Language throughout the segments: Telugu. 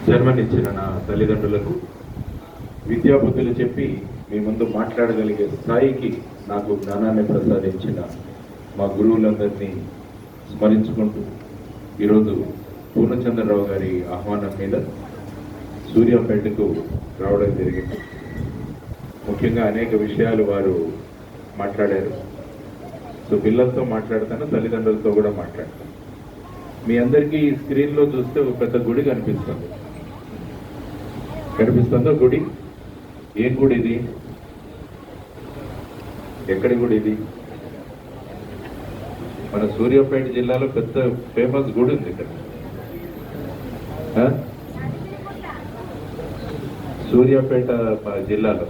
జన్మనిచ్చిన నా తల్లిదండ్రులకు విద్యాబుద్ధులు చెప్పి మీ ముందు మాట్లాడగలిగే స్థాయికి నాకు జ్ఞానాన్ని ప్రసాదించిన మా గురువులందరినీ స్మరించుకుంటూ ఈరోజు పూర్ణచంద్రరావు గారి ఆహ్వానం మీద సూర్యాపేటకు రావడం జరిగింది. ముఖ్యంగా అనేక విషయాలు వారు మాట్లాడారు. సో పిల్లలతో మాట్లాడతాను, తల్లిదండ్రులతో కూడా మాట్లాడతాను. మీ అందరికీ స్క్రీన్లో చూస్తే ఒక పెద్ద గుడి కనిపిస్తుందో గుడి? ఏం గుడి ఇది? ఎక్కడి గుడి ఇది? మన సూర్యాపేట జిల్లాలో పెద్ద ఫేమస్ గుడి ఉంది ఇక్కడ. సూర్యాపేట జిల్లాలో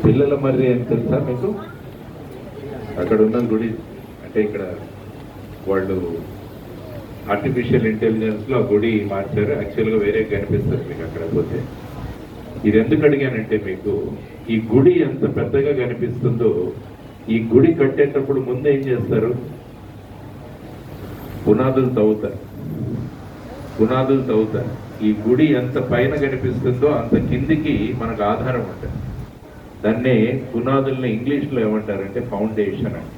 పిల్లల మర్రి అని తెలుసా మీకు? అక్కడ ఉన్న గుడి అంటే ఇక్కడ వాళ్ళు ఆర్టిఫిషియల్ ఇంటెలిజెన్స్లో ఆ గుడి మార్చారు. యాక్చువల్గా వేరే కనిపిస్తుంది మీకు అక్కడ పోతే. ఇది ఎందుకు అడిగానంటే, మీకు ఈ గుడి ఎంత పెద్దగా కనిపిస్తుందో, ఈ గుడి కట్టేటప్పుడు ముందు ఏం చేస్తారు? పునాదులు తవ్వుతారు. ఈ గుడి ఎంత పైన కనిపిస్తుందో అంత కిందికి మనకు ఆధారం ఉంటుంది. దాన్నే పునాదుల్ని ఇంగ్లీష్లో ఏమంటారంటే ఫౌండేషన్ అని.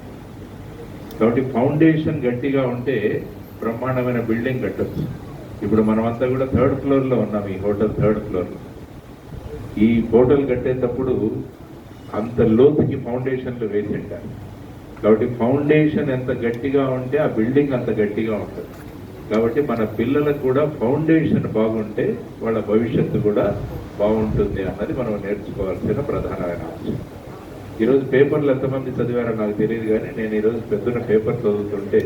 కాబట్టి ఫౌండేషన్ గట్టిగా ఉంటే బ్రహ్మాండమైన బిల్డింగ్ కట్టచ్చు. ఇప్పుడు మనమంతా కూడా 3rd ఫ్లోర్లో ఉన్నాం. ఈ హోటల్ 3rd ఫ్లోర్లో. ఈ హోటల్ కట్టేటప్పుడు అంత లోతుకి ఫౌండేషన్లు వేసి ఉంటారు. కాబట్టి ఫౌండేషన్ ఎంత గట్టిగా ఉంటే ఆ బిల్డింగ్ అంత గట్టిగా ఉంటుంది. కాబట్టి మన పిల్లలకు కూడా ఫౌండేషన్ బాగుంటే వాళ్ళ భవిష్యత్తు కూడా బాగుంటుంది అన్నది మనం నేర్చుకోవాల్సిన ప్రధానమైన అంశం. ఈరోజు పేపర్లు ఎంతమంది చదివారో నాకు తెలియదు, కానీ నేను ఈరోజు పెద్దన పేపర్ చదువుతుంటే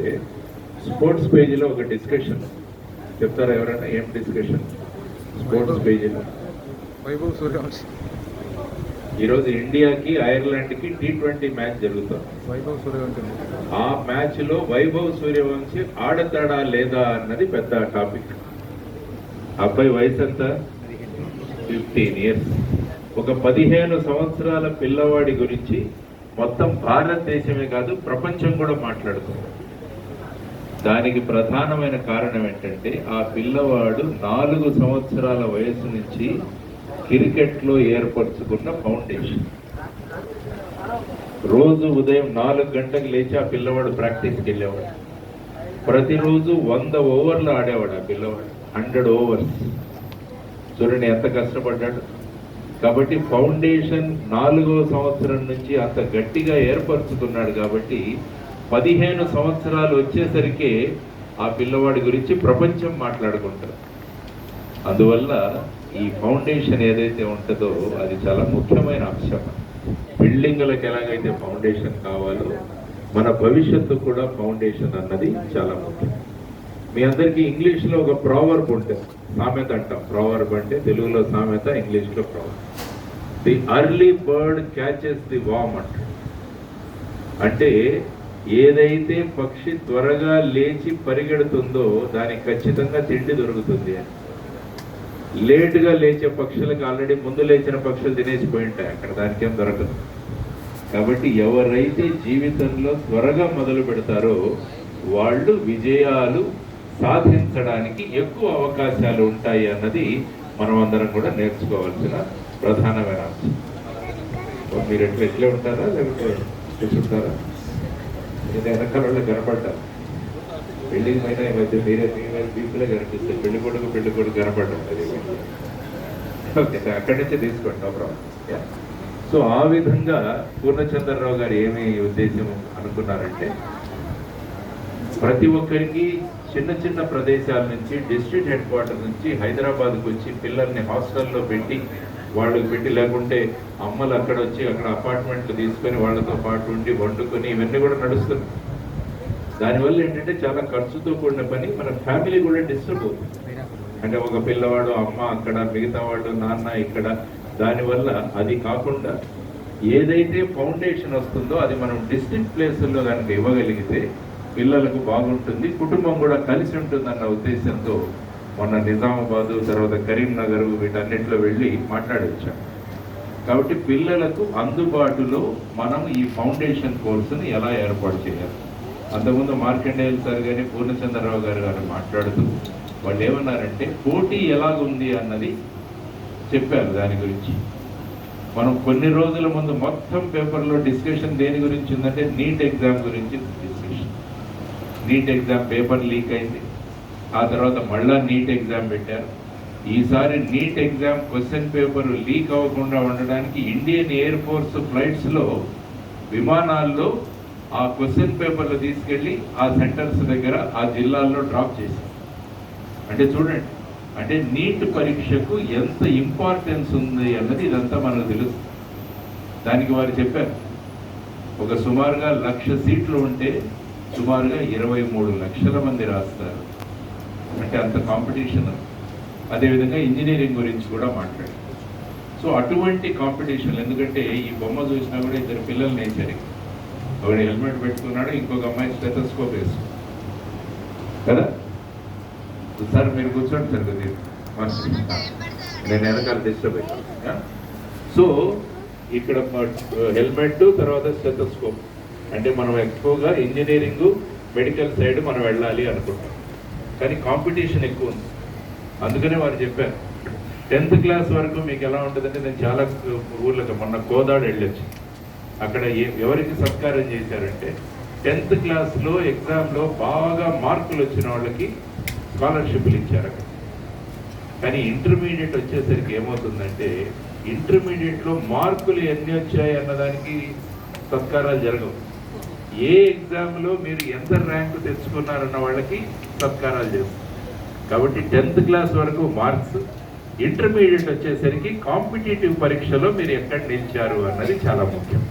స్పోర్ట్స్ పేజీలో ఒక డిస్కషన్ చెప్తారా ఎవరైనా? ఏం డిస్కషన్? స్పోర్ట్స్ పేజీలో వైభవ్ సూర్యవంశి ఈరోజు ఇండియాకి ఐర్లాండ్కి T20 మ్యాచ్ జరుగుతుంది. వైభవ్ సూర్యవంశి ఆ మ్యాచ్ లో వైభవ్ సూర్యవంశి ఆడతాడా లేదా అన్నది పెద్ద టాపిక్. అబ్బాయి వయసు ఎంత? 15 ఇయర్స్. ఒక 15 సంవత్సరాల పిల్లవాడి గురించి మొత్తం భారతదేశమే కాదు ప్రపంచం కూడా మాట్లాడుతుంది. దానికి ప్రధానమైన కారణం ఏంటంటే, ఆ పిల్లవాడు 4 సంవత్సరాల వయసు నుంచి క్రికెట్లో ఏర్పరచుకున్న ఫౌండేషన్. రోజు ఉదయం 4 గంటలకు లేచి ఆ పిల్లవాడు ప్రాక్టీస్కి వెళ్ళేవాడు. ప్రతిరోజు 100 ఓవర్లు ఆడేవాడు ఆ పిల్లవాడు. 100 ఓవర్స్. చూడండి ఎంత కష్టపడ్డాడు. కాబట్టి ఫౌండేషన్ 4వ సంవత్సరం నుంచి అంత గట్టిగా ఏర్పరచుకున్నాడు. కాబట్టి 15 సంవత్సరాలు వచ్చేసరికి ఆ పిల్లవాడి గురించి ప్రపంచం మాట్లాడుకుంటారు. అందువల్ల ఈ ఫౌండేషన్ ఏదైతే ఉంటుందో అది చాలా ముఖ్యమైన అంశం. బిల్డింగులకు ఎలాగైతే ఫౌండేషన్ కావాలో మన భవిష్యత్తు కూడా ఫౌండేషన్ అన్నది చాలా ముఖ్యం. మీ అందరికీ ఇంగ్లీష్లో ఒక ప్రావర్బ్ ఉంటుంది, సామెత అంటాం. ప్రావర్బ్ అంటే తెలుగులో సామెత, ఇంగ్లీష్లో proverb. The early bird catches the worm అంటే ఏదైతే పక్షి త్వరగా లేచి పరిగెడుతుందో దానికి ఖచ్చితంగా తిండి దొరుకుతుంది అని. లేటుగా లేచే పక్షులకు ఆల్రెడీ ముందు లేచిన పక్షులు తినేసిపోయి ఉంటాయి, అక్కడ దానికి ఏం దొరకదు. కాబట్టి ఎవరైతే జీవితంలో త్వరగా మొదలు పెడతారో వాళ్ళు విజయాలు సాధించడానికి ఎక్కువ అవకాశాలు ఉంటాయి అన్నది మనం అందరం కూడా నేర్చుకోవాల్సిన ప్రధానమైన అంశం. మీరు ఎట్లా ఉంటారా లేకపోతే చూసుకుంటారా? నేను వెనకాల వాళ్ళు కనపడ్డారు. పెళ్లికి పైన ఈ మధ్య మీరే పీపులే కనిపిస్తాయి. పెళ్లి కొడుకు కనపడ్డారు. ఓకే, అక్కడి నుంచే తీసుకోండి, నో ప్రాబ్లం. సో ఆ విధంగా పూర్ణచంద్రరావు గారు ఏమి ఉద్దేశం అనుకున్నారంటే, ప్రతి ఒక్కరికి చిన్న చిన్న ప్రదేశాల నుంచి, డిస్ట్రిక్ట్ హెడ్ క్వార్టర్ నుంచి హైదరాబాద్కు వచ్చి పిల్లల్ని హాస్టల్లో పెట్టి వాళ్ళకి పెట్టి, లేకుంటే అమ్మలు అక్కడ వచ్చి అక్కడ అపార్ట్మెంట్లు తీసుకొని వాళ్ళతో పాటు ఉండి వండుకొని ఇవన్నీ కూడా నడుస్తుంది. దానివల్ల ఏంటంటే చాలా ఖర్చుతో కూడిన పని. మన ఫ్యామిలీ కూడా డిస్టర్బ్ అవుతుంది. అంటే ఒక పిల్లవాడు అమ్మ అక్కడ, మిగతా వాళ్ళు నాన్న ఇక్కడ. దానివల్ల అది కాకుండా ఏదైతే ఫౌండేషన్ వస్తుందో అది మనం డిస్ట్రిక్ట్ ప్లేసుల్లో కనుక ఇవ్వగలిగితే పిల్లలకు బాగుంటుంది, కుటుంబం కూడా కలిసి ఉంటుందన్న ఉద్దేశంతో మొన్న నిజామాబాదు, తర్వాత కరీంనగర్ వీటన్నిటిలో వెళ్ళి మాట్లాడొచ్చాం. కాబట్టి పిల్లలకు అందుబాటులో మనం ఈ ఫౌండేషన్ కోర్సుని ఎలా ఏర్పాటు చేయాలి, అంతకుముందు మార్కండేయులు సార్ కానీ పూర్ణచంద్రరావు గారు మాట్లాడుతూ వాళ్ళు ఏమన్నారంటే పోటీ ఎలాగుంది అన్నది చెప్పారు. దాని గురించి మనం కొన్ని రోజుల ముందు మొత్తం పేపర్లో డిస్కషన్ దేని గురించి ఉందంటే నీట్ ఎగ్జామ్ గురించి discussion. NEET exam paper leak అయింది, ఆ తర్వాత మళ్ళా నీట్ ఎగ్జామ్ పెట్టారు. ఈసారి NEET exam question paper leak అవ్వకుండా ఉండడానికి ఇండియన్ ఎయిర్ ఫోర్స్ ఫ్లైట్స్లో విమానాల్లో ఆ క్వశ్చన్ పేపర్లు తీసుకెళ్ళి ఆ సెంటర్స్ దగ్గర ఆ జిల్లాల్లో డ్రాప్ చేశారు. అంటే చూడండి, అంటే నీట్ పరీక్షకు ఎంత ఇంపార్టెన్స్ ఉంది అన్నది ఇదంతా మనకు తెలుసు. దానికి వారు చెప్పారు, ఒక సుమారుగా 1,00,000 సీట్లు ఉంటే సుమారుగా 23 లక్షల మంది రాస్తారు. అంటే అంత కాంపిటీషన్. అదేవిధంగా ఇంజనీరింగ్ గురించి కూడా మాట్లాడారు. సో అటువంటి కాంపిటీషన్, ఎందుకంటే ఈ బొమ్మ చూసినా కూడా ఇద్దరు పిల్లలు నేర్చారు. ఒకటి హెల్మెట్ పెట్టుకున్నాడు, ఇంకొక అమ్మాయి స్టెథోస్కోప్ వేసుకున్నాడు కదా. సార్ మీరు కూర్చోండి సార్, నేను వెనకాల డిస్టర్బ్ అయిపోతాను. సో ఇక్కడ హెల్మెట్ తర్వాత స్టెథోస్కోప్, అంటే మనం ఎక్కువగా ఇంజనీరింగ్ మెడికల్ సైడ్ మనం వెళ్ళాలి అనుకుంటాం, కానీ కాంపిటీషన్ ఎక్కువ ఉంది. అందుకనే వారు చెప్పారు 10th క్లాస్ వరకు మీకు ఎలా ఉంటుందంటే, నేను చాలా ఊర్లకు మొన్న కోదాడు వెళ్ళొచ్చు. అక్కడ ఎవరికి సత్కారం చేశారంటే 10th క్లాస్లో ఎగ్జామ్లో బాగా మార్కులు వచ్చిన వాళ్ళకి స్కాలర్షిప్లు ఇచ్చారు అక్కడ. కానీ ఇంటర్మీడియట్ వచ్చేసరికి ఏమవుతుందంటే, ఇంటర్మీడియట్లో మార్కులు ఎన్ని వచ్చాయి అన్నదానికి సత్కారాలు జరగవు. ఏ ఎగ్జామ్లో మీరు ఎంత ర్యాంకు తెచ్చుకున్నారన్న వాళ్ళకి సత్కారాలు చేస్తారు. కాబట్టి 10th క్లాస్ వరకు మార్క్స్, ఇంటర్మీడియట్ వచ్చేసరికి కాంపిటేటివ్ పరీక్షలో మీరు ఎక్కడ నిలిచారు అన్నది చాలా ముఖ్యం.